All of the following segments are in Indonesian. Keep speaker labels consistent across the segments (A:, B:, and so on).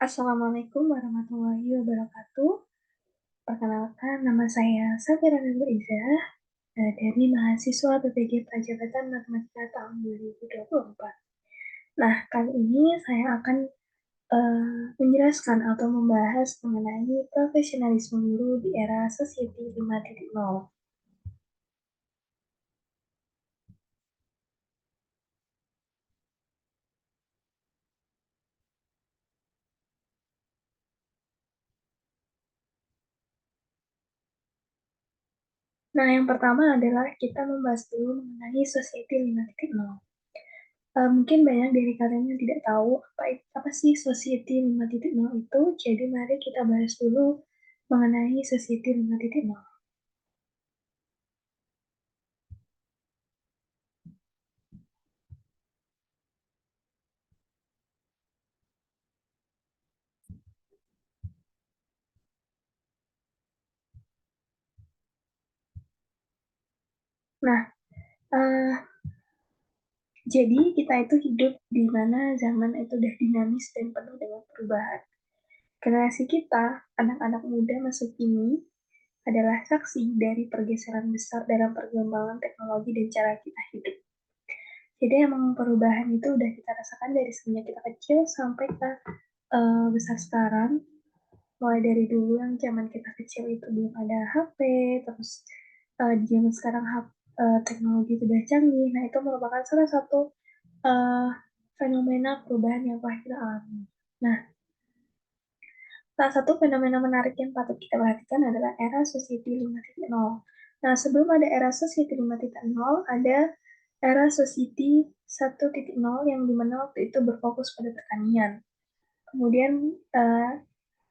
A: Assalamualaikum warahmatullahi wabarakatuh. Perkenalkan, nama saya Safira Nurul Izzah dari mahasiswa PPG Prajabatan Matematika tahun 2024. Nah, kali ini saya akan menjelaskan atau membahas mengenai profesionalisme guru di era Society 5.0. Nah, yang pertama adalah kita membahas dulu mengenai Society 5.0. Mungkin banyak dari kalian yang tidak tahu apa sih Society 5.0 itu. Jadi mari kita bahas dulu mengenai Society 5.0. Nah, eh, jadi kita itu hidup di mana zaman itu udah dinamis dan penuh dengan perubahan. Generasi kita, anak-anak muda masa kini, adalah saksi dari pergeseran besar dalam perkembangan teknologi dan cara kita hidup. Jadi emang perubahan itu udah kita rasakan dari semenjak kita kecil sampai ke besar sekarang. Mulai dari dulu yang zaman kita kecil itu belum ada HP, terus di zaman sekarang teknologi itu udah canggih. Nah, itu merupakan salah satu uh, fenomena perubahan yang telah kita alami. Nah, salah satu fenomena menarik yang patut kita perhatikan adalah era Society 5.0. Nah, sebelum ada era Society 5.0, ada era Society 1.0 yang dimana waktu itu berfokus pada pertanian. Kemudian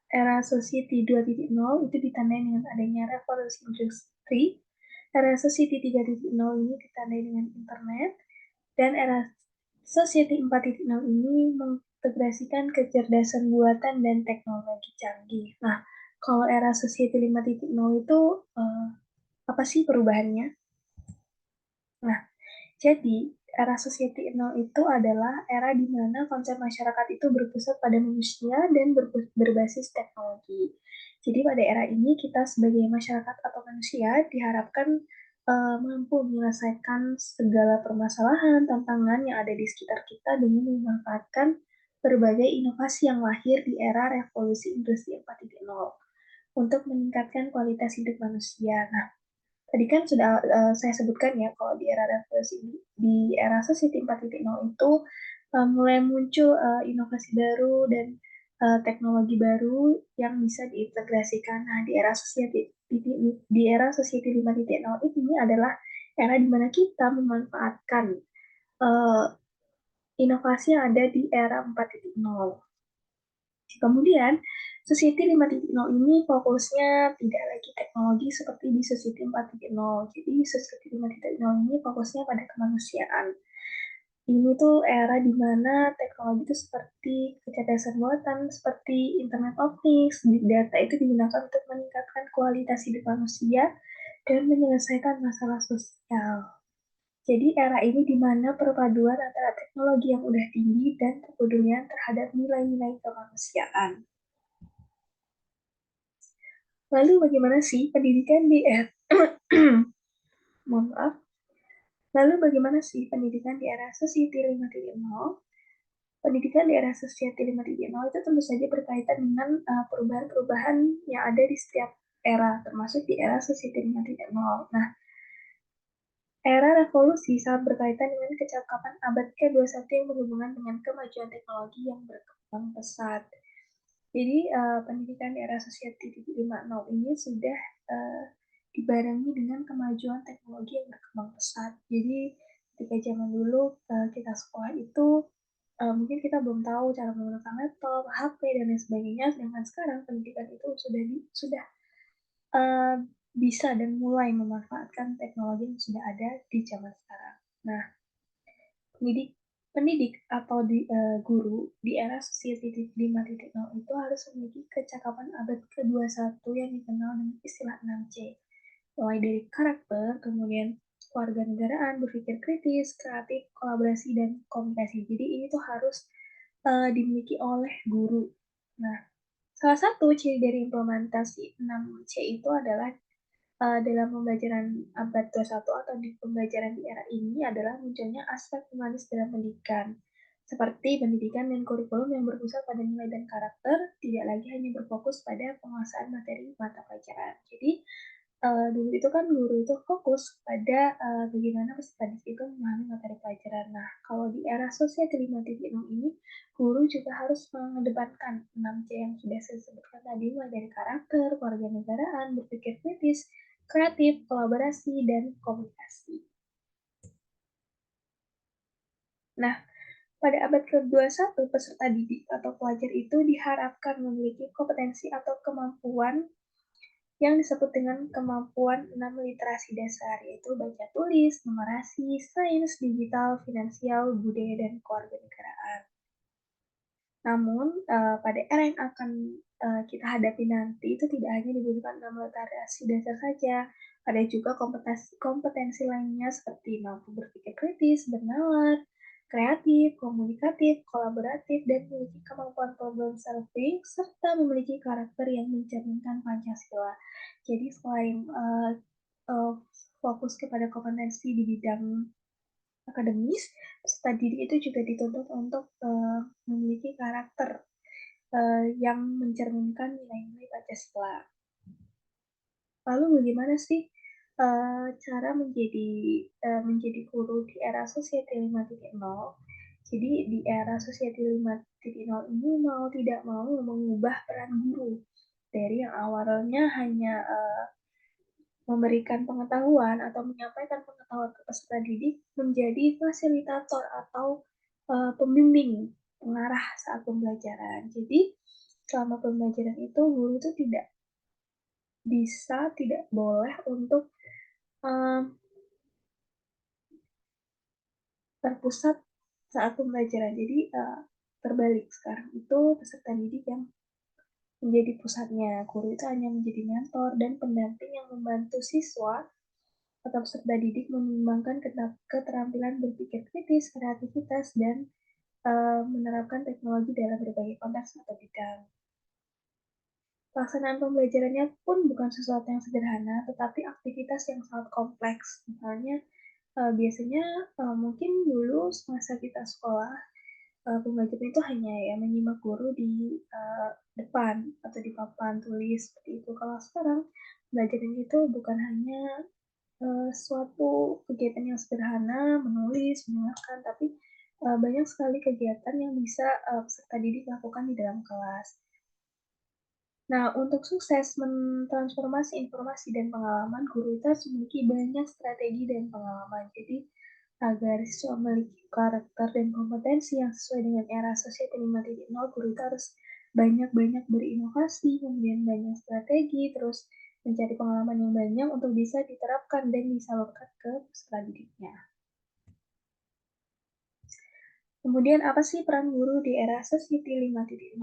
A: era Society 2.0 itu ditandai dengan adanya revolusi industri. Era Society 3.0 ini ditandai dengan internet. Dan era Society 4.0 ini mengintegrasikan kecerdasan buatan dan teknologi canggih. Nah, kalau era Society 5.0 itu apa sih perubahannya? Nah, jadi era Society 0 itu adalah era di mana konsep masyarakat itu berpusat pada manusia dan berbasis teknologi. Jadi pada era ini kita sebagai masyarakat atau manusia diharapkan mampu menyelesaikan segala permasalahan, tantangan yang ada di sekitar kita dengan memanfaatkan berbagai inovasi yang lahir di era revolusi industri 4.0 untuk meningkatkan kualitas hidup manusia. Nah, tadi kan sudah saya sebutkan ya kalau di era revolusi di era Society 4.0 itu mulai muncul inovasi baru dan teknologi baru yang bisa diintegrasikan. Nah, di era Society 5.0 ini adalah era di mana kita memanfaatkan uh, inovasi yang ada di era 4.0. Kemudian, Society 5.0 ini fokusnya tidak lagi teknologi seperti di Society 4.0. Jadi, Society 5.0 ini fokusnya pada kemanusiaan. Ini tuh era di mana teknologi itu seperti kecerdasan buatan, seperti Internet of Things, Big Data itu digunakan untuk meningkatkan kualitas hidup manusia dan menyelesaikan masalah sosial. Jadi era ini di mana perpaduan antara teknologi yang udah tinggi dan kepedulian terhadap nilai-nilai kemanusiaan. Lalu bagaimana sih pendidikan di era mohon maaf. Lalu bagaimana sih pendidikan di era Society 5.0? Pendidikan di era Society 5.0 itu tentu saja berkaitan dengan perubahan-perubahan yang ada di setiap era, termasuk di era Society 5.0. Nah, era revolusi sangat berkaitan dengan kecakapan abad ke-21 yang berhubungan dengan kemajuan teknologi yang berkembang pesat. Jadi, pendidikan di era Society 5.0 ini sudah dibarengi dengan kemajuan teknologi yang berkembang pesat. Jadi, ketika zaman dulu kita sekolah itu mungkin kita belum tahu cara menggunakan laptop, HP, dan lain sebagainya. Sedangkan sekarang pendidikan itu sudah uh, bisa dan mulai memanfaatkan teknologi yang sudah ada di zaman sekarang. Nah, pendidik pendidik atau guru di era Society 5.0 itu harus memiliki kecakapan abad ke-21 yang dikenal dengan istilah 6C. Mulai dari karakter, kemudian warga negaraan, berpikir kritis, kreatif, kolaborasi, dan komunikasi. Jadi ini tuh harus dimiliki oleh guru. Nah, salah satu ciri dari implementasi 6C itu adalah dalam pembelajaran abad 21 atau di pembelajaran di era ini adalah munculnya aspek humanis dalam pendidikan, seperti pendidikan dan kurikulum yang berpusat pada nilai dan karakter, tidak lagi hanya berfokus pada penguasaan materi mata pelajaran. Jadi, dulu itu kan guru itu fokus pada bagaimana peserta didik itu memahami materi pelajaran. Nah, kalau di era Society 5.0 ini, guru juga harus mengedepankan 6C yang sudah saya sebutkan tadi, mulai dari karakter, kewarganegaraan, berpikir kritis, kreatif, kolaborasi, dan komunikasi. Nah, pada abad ke-21, peserta didik atau pelajar itu diharapkan memiliki kompetensi atau kemampuan yang disebut dengan kemampuan 6 literasi dasar, yaitu baca tulis, numerasi, sains, digital, finansial, budaya, dan kewarganegaraan. Namun, pada era yang akan kita hadapi nanti itu tidak hanya dibutuhkan 6 literasi dasar saja, ada juga kompetensi, kompetensi lainnya seperti mampu berpikir kritis, bernalar, kreatif, komunikatif, kolaboratif, dan memiliki kemampuan problem solving, serta memiliki karakter yang mencerminkan Pancasila. Jadi selain fokus kepada kompetensi di bidang akademis, peserta didik itu juga dituntut untuk memiliki karakter yang mencerminkan nilai-nilai Pancasila. Lalu bagaimana sih cara menjadi guru di era Society 5.0? Jadi di era Society 5.0 ini mau tidak mau mengubah peran guru dari yang awalnya hanya memberikan pengetahuan atau menyampaikan pengetahuan ke peserta didik menjadi fasilitator atau pembimbing, pengarah saat pembelajaran. Jadi selama pembelajaran itu guru itu tidak boleh untuk uh, terpusat saat pembelajaran. Jadi terbalik, sekarang itu peserta didik yang menjadi pusatnya. Guru itu hanya menjadi mentor dan pendamping yang membantu siswa atau peserta didik mengembangkan keterampilan berpikir kritis, kreativitas, dan menerapkan teknologi dalam berbagai konteks atau bidang. Pelaksanaan pembelajarannya pun bukan sesuatu yang sederhana, tetapi aktivitas yang sangat kompleks. Misalnya, biasanya mungkin dulu semasa kita sekolah, pembelajaran itu hanya ya menyimak guru di depan atau di papan tulis seperti itu. Kalau sekarang, pembelajaran itu bukan hanya suatu kegiatan yang sederhana, menulis, mendengarkan, tapi banyak sekali kegiatan yang bisa peserta didik lakukan di dalam kelas. Nah, untuk sukses mentransformasi informasi dan pengalaman, guru itu harus memiliki banyak strategi dan pengalaman. Jadi, agar siswa memiliki karakter dan kompetensi yang sesuai dengan era Society 5.0, guru itu harus banyak-banyak berinovasi, kemudian banyak strategi, terus mencari pengalaman yang banyak untuk bisa diterapkan dan disalurkan ke peserta didiknya. Kemudian apa sih peran guru di era Society 5.0?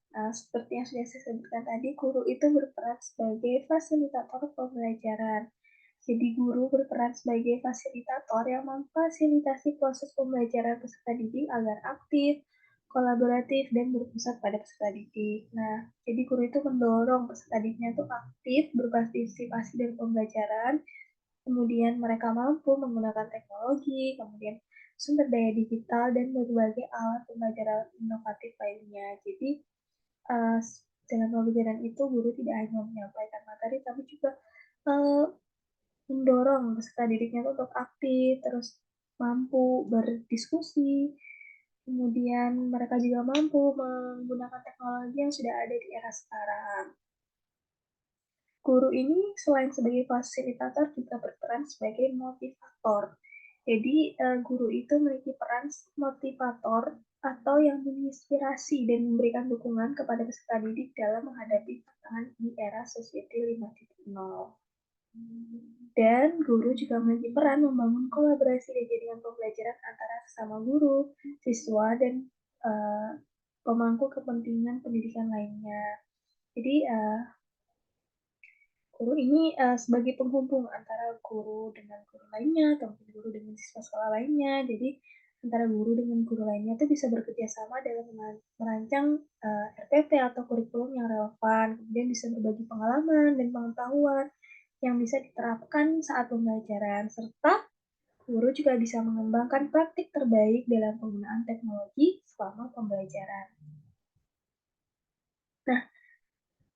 A: Nah, seperti yang sudah saya sebutkan tadi, guru itu berperan sebagai fasilitator pembelajaran. Jadi guru berperan sebagai fasilitator yang memfasilitasi proses pembelajaran peserta didik agar aktif, kolaboratif, dan berpusat pada peserta didik. Nah, jadi guru itu mendorong peserta didiknya itu aktif, berpartisipasi dalam pembelajaran, kemudian mereka mampu menggunakan teknologi, kemudian sumber daya digital, dan berbagai alat pembelajaran inovatif lainnya. Jadi, uh, dalam pembelajaran itu guru tidak hanya menyampaikan materi, tapi juga uh, mendorong peserta didiknya untuk aktif, terus mampu berdiskusi, kemudian mereka juga mampu menggunakan teknologi yang sudah ada di era sekarang. Guru ini selain sebagai fasilitator juga berperan sebagai motivator. Jadi guru itu memiliki peran motivator atau yang menginspirasi dan memberikan dukungan kepada peserta didik dalam menghadapi tantangan di era Society 5.0. Dan guru juga memiliki peran membangun kolaborasi dan jaringan pembelajaran antara sesama guru, siswa, dan uh, pemangku kepentingan pendidikan lainnya. Jadi guru ini sebagai penghubung antara guru dengan guru lainnya, atau guru dengan siswa sekolah lainnya. Jadi antara guru dengan guru lainnya itu bisa bekerja sama dalam merancang RPP atau kurikulum yang relevan, kemudian bisa berbagi pengalaman dan pengetahuan yang bisa diterapkan saat pembelajaran, serta guru juga bisa mengembangkan praktik terbaik dalam penggunaan teknologi selama pembelajaran. Nah,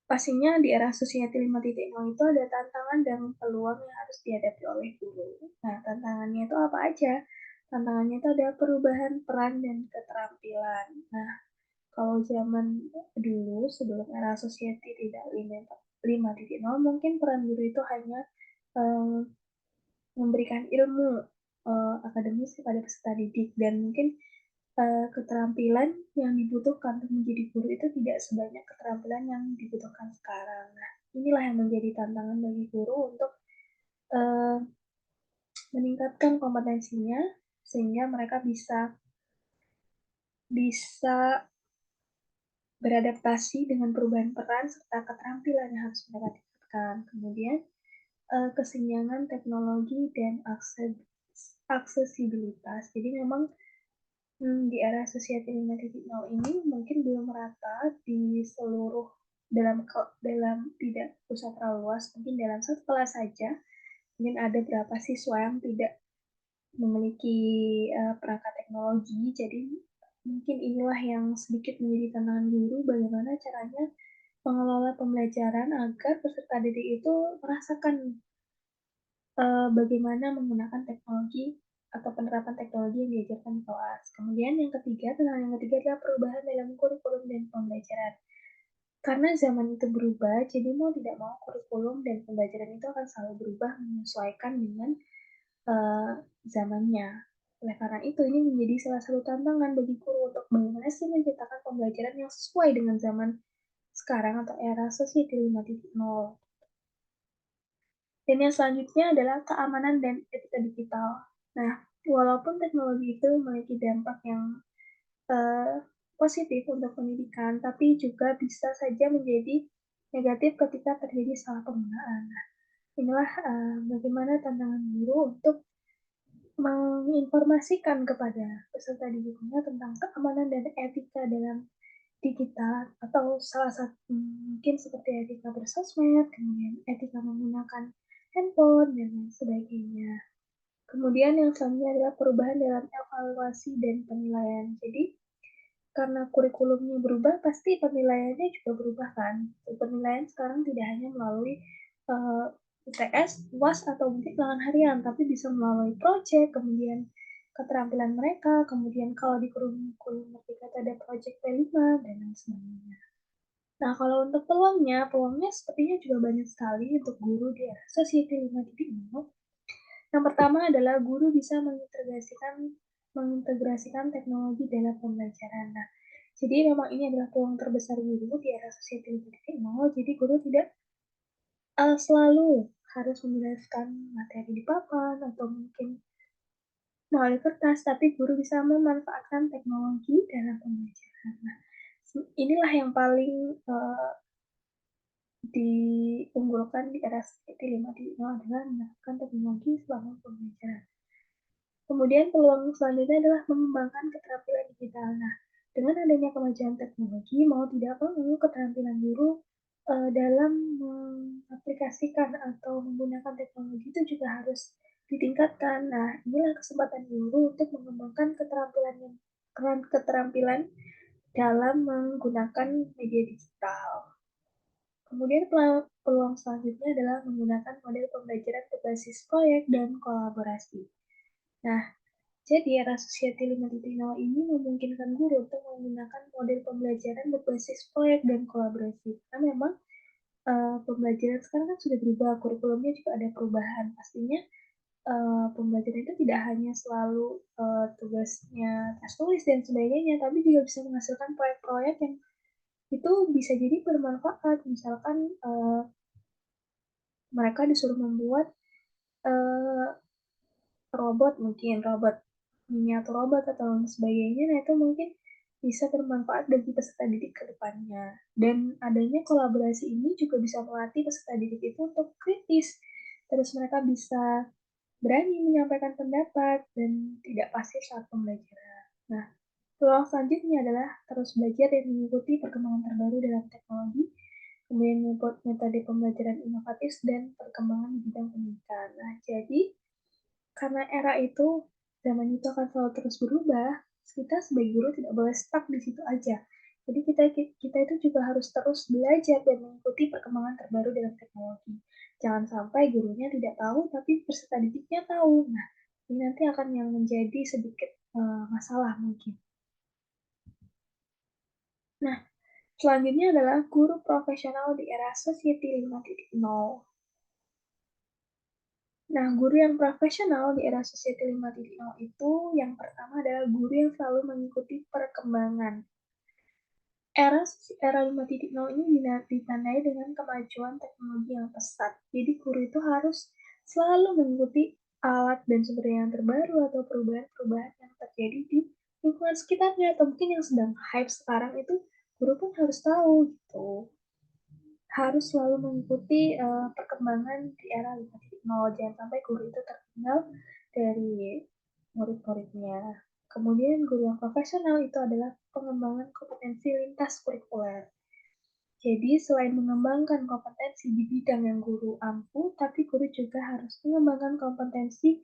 A: pastinya di era Society 5.0 itu ada tantangan dan peluang yang harus dihadapi oleh guru. Nah, tantangannya itu apa aja? Tantangannya itu ada perubahan peran dan keterampilan. Nah, kalau zaman dulu sebelum era Society tidak 5.0 mungkin peran guru itu hanya eh, memberikan ilmu akademis kepada peserta didik dan mungkin keterampilan yang dibutuhkan untuk menjadi guru itu tidak sebanyak keterampilan yang dibutuhkan sekarang. Nah, inilah yang menjadi tantangan bagi guru untuk uh, meningkatkan kompetensinya sehingga mereka bisa bisa beradaptasi dengan perubahan peran serta keterampilan yang harus mereka tingkatkan. Kemudian kesenjangan teknologi dan aksesibilitas. Jadi memang di era Society 5.0 ini mungkin belum merata di seluruh dalam tidak usah terlalu luas, mungkin dalam satu kelas saja, mungkin ada berapa siswa yang tidak memiliki perangkat teknologi, jadi mungkin inilah yang sedikit menjadi tantangan guru, bagaimana caranya mengelola pembelajaran agar peserta didik itu merasakan bagaimana menggunakan teknologi atau penerapan teknologi yang diajarkan di kelas. Kemudian tantangan yang ketiga adalah perubahan dalam kurikulum dan pembelajaran. Karena zaman itu berubah, jadi mau tidak mau kurikulum dan pembelajaran itu akan selalu berubah menyesuaikan dengan uh, zamannya. Oleh karena itu, ini menjadi salah satu tantangan bagi guru untuk bagaimana sih menciptakan pembelajaran yang sesuai dengan zaman sekarang atau era Society 5.0. Dan yang selanjutnya adalah keamanan dan etika digital. Nah, walaupun teknologi itu memiliki dampak yang uh, positif untuk pendidikan, tapi juga bisa saja menjadi negatif ketika terjadi salah penggunaan. Nah, inilah bagaimana tantangan guru untuk menginformasikan kepada peserta didiknya tentang keamanan dan etika dalam digital atau salah satu mungkin seperti etika bersosmed, kemudian etika menggunakan handphone dan lain sebagainya. Kemudian yang selanjutnya adalah perubahan dalam evaluasi dan penilaian. Jadi karena kurikulumnya berubah, pasti penilaiannya juga berubah kan. Penilaian sekarang tidak hanya melalui UTS, UAS, atau mungkin ulangan harian, tapi bisa melalui proyek, kemudian keterampilan mereka, kemudian kalau di kurikulum mereka ada proyek P5, dan lain sebagainya. Nah, kalau untuk peluangnya sepertinya juga banyak sekali untuk guru di era Society 5.0. Yang pertama adalah guru bisa mengintegrasikan teknologi dalam pembelajaran. Nah, jadi memang ini adalah peluang terbesar guru di era Society 5.0. Jadi guru tidak selalu harus menjelaskan materi di papan atau mungkin melalui kertas, tapi guru bisa memanfaatkan teknologi dalam pembelajaran. Nah, inilah yang paling diunggulkan di era Society 5.0 adalah menggunakan teknologi selama pembelajaran. Kemudian peluang selanjutnya adalah mengembangkan keterampilan digital. Nah, dengan adanya kemajuan teknologi, mau tidak mau keterampilan guru dalam mengaplikasikan atau menggunakan teknologi itu juga harus ditingkatkan. Nah, inilah kesempatan guru untuk mengembangkan keterampilan dalam menggunakan media digital. Kemudian peluang selanjutnya adalah menggunakan model pembelajaran berbasis proyek dan kolaborasi. Nah, jadi era Society 5.0 ini memungkinkan guru untuk menggunakan model pembelajaran berbasis proyek dan kolaborasi. Karena memang pembelajaran sekarang kan sudah berubah, kurikulumnya juga ada perubahan. Pastinya pembelajaran itu tidak hanya selalu tugasnya tes tulis dan sebagainya, tapi juga bisa menghasilkan proyek-proyek yang itu bisa jadi bermanfaat. Misalkan mereka disuruh membuat uh, robot miniatur robot atau sebagainya, nah itu mungkin bisa bermanfaat bagi peserta didik ke depannya. Dan adanya kolaborasi ini juga bisa melatih peserta didik itu untuk kritis. Terus mereka bisa berani menyampaikan pendapat, dan tidak pasif saat pembelajaran. Nah, peluang selanjutnya adalah terus belajar dan mengikuti perkembangan terbaru dalam teknologi, kemudian metode pembelajaran inovatif, dan perkembangan di bidang pendidikan. Nah, jadi karena era itu, zaman itu akan selalu terus berubah, kita sebagai guru tidak boleh stuck di situ aja. Jadi kita itu juga harus terus belajar dan mengikuti perkembangan terbaru dalam teknologi. Jangan sampai gurunya tidak tahu, tapi peserta didiknya tahu. Nah, ini nanti akan yang menjadi sedikit masalah mungkin. Nah, selanjutnya adalah guru profesional di era Society 5.0. Nah, guru yang profesional di era Society 5.0 itu yang pertama adalah guru yang selalu mengikuti perkembangan. Era 5.0 ini ditandai dengan kemajuan teknologi yang pesat. Jadi guru itu harus selalu mengikuti alat dan sumber yang terbaru atau perubahan-perubahan yang terjadi di lingkungan sekitarnya atau mungkin yang sedang hype sekarang itu guru pun harus tahu gitu. Harus selalu mengikuti perkembangan di era 5.0. Jangan sampai guru itu tertinggal dari murid-muridnya. Kemudian guru yang profesional itu adalah pengembangan kompetensi lintas kurikuler. Jadi selain mengembangkan kompetensi di bidang yang guru ampu, tapi guru juga harus mengembangkan kompetensi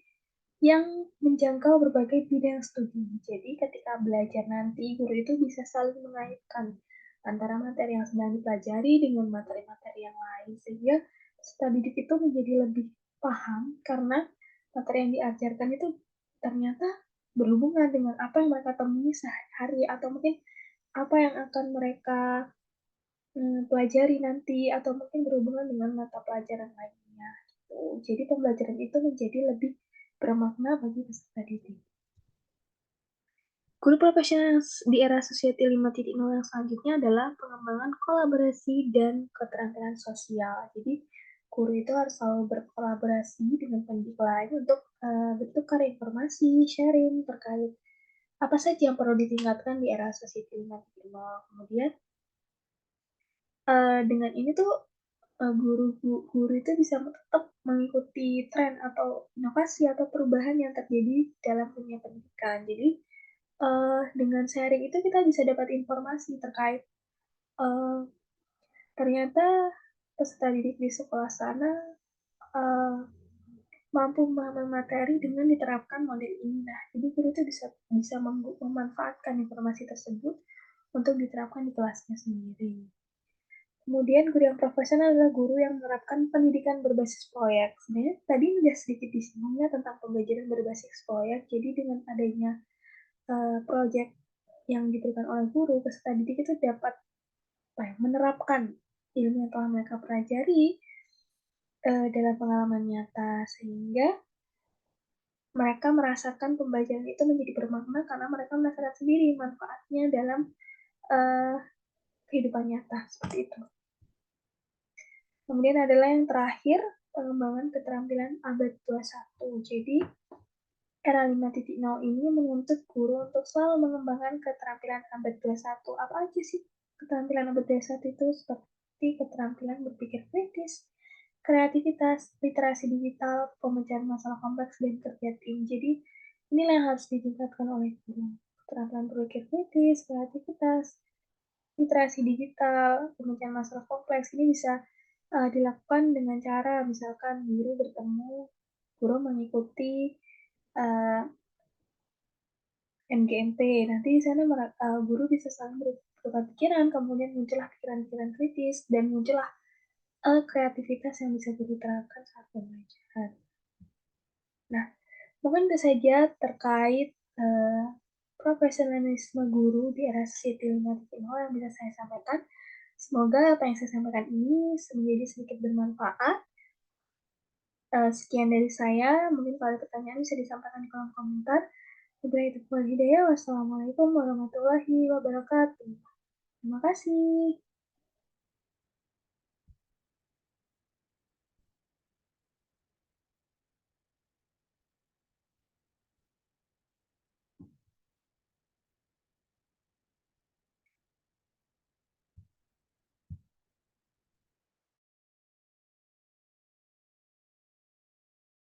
A: yang menjangkau berbagai bidang studi. Jadi ketika belajar nanti, guru itu bisa saling mengaitkan antara materi yang sedang dipelajari dengan materi-materi yang lain, sehingga peserta didik itu menjadi lebih paham karena materi yang diajarkan itu ternyata berhubungan dengan apa yang mereka temui sehari-hari atau mungkin apa yang akan mereka pelajari nanti atau mungkin berhubungan dengan mata pelajaran lainnya. Gitu. Jadi pembelajaran itu menjadi lebih bermakna bagi peserta didik. Guru profesional di era Society 5.0 yang selanjutnya adalah pengembangan kolaborasi dan keterampilan sosial. Jadi, guru itu harus selalu berkolaborasi dengan pendidik lain untuk bertukar informasi, sharing terkait apa saja yang perlu ditingkatkan di era Society 5.0. Kemudian, dengan ini tuh guru itu bisa tetap mengikuti tren atau inovasi atau perubahan yang terjadi dalam dunia pendidikan. Jadi, dengan sharing itu kita bisa dapat informasi terkait uh, ternyata peserta didik di sekolah sana uh, mampu memahami materi dengan diterapkan model ini. Nah, jadi guru itu bisa memanfaatkan informasi tersebut untuk diterapkan di kelasnya sendiri. Kemudian guru yang profesional adalah guru yang menerapkan pendidikan berbasis proyek. Sebenarnya tadi sudah sedikit disinggungnya tentang pembelajaran berbasis proyek. Jadi dengan adanya proyek yang diberikan oleh guru, peserta didik itu dapat menerapkan ilmu yang telah mereka pelajari dalam pengalaman nyata, sehingga mereka merasakan pembelajaran itu menjadi bermakna karena mereka merasakan sendiri manfaatnya dalam uh, kehidupan nyata, seperti itu. Kemudian adalah yang terakhir, pengembangan keterampilan abad 21. Jadi, era 5.0 ini menuntut guru untuk selalu mengembangkan keterampilan abad 21. Apa aja sih keterampilan abad 21 itu? Seperti keterampilan berpikir kritis, kreativitas, literasi digital, pemecahan masalah kompleks, dan kerja tim. Jadi, inilah yang harus ditingkatkan oleh guru. Keterampilan berpikir kritis, kreativitas, literasi digital, pemecahan masalah kompleks. Ini bisa dilakukan dengan cara misalkan guru mengikuti uh, MGMP. Nanti di sana guru bisa saling bertukar pikiran, kemudian muncullah pikiran-pikiran kritis, dan muncullah kreativitas yang bisa guru terapkan saat pembelajaran. Nah, mungkin itu saja terkait profesionalisme guru di era Society 5.0 yang bisa saya sampaikan. Semoga apa yang saya sampaikan ini menjadi sedikit bermanfaat. Sekian dari saya, mungkin kalau ada pertanyaan bisa disampaikan di kolom komentar. Wassalamualaikum warahmatullahi wabarakatuh. Terima kasih.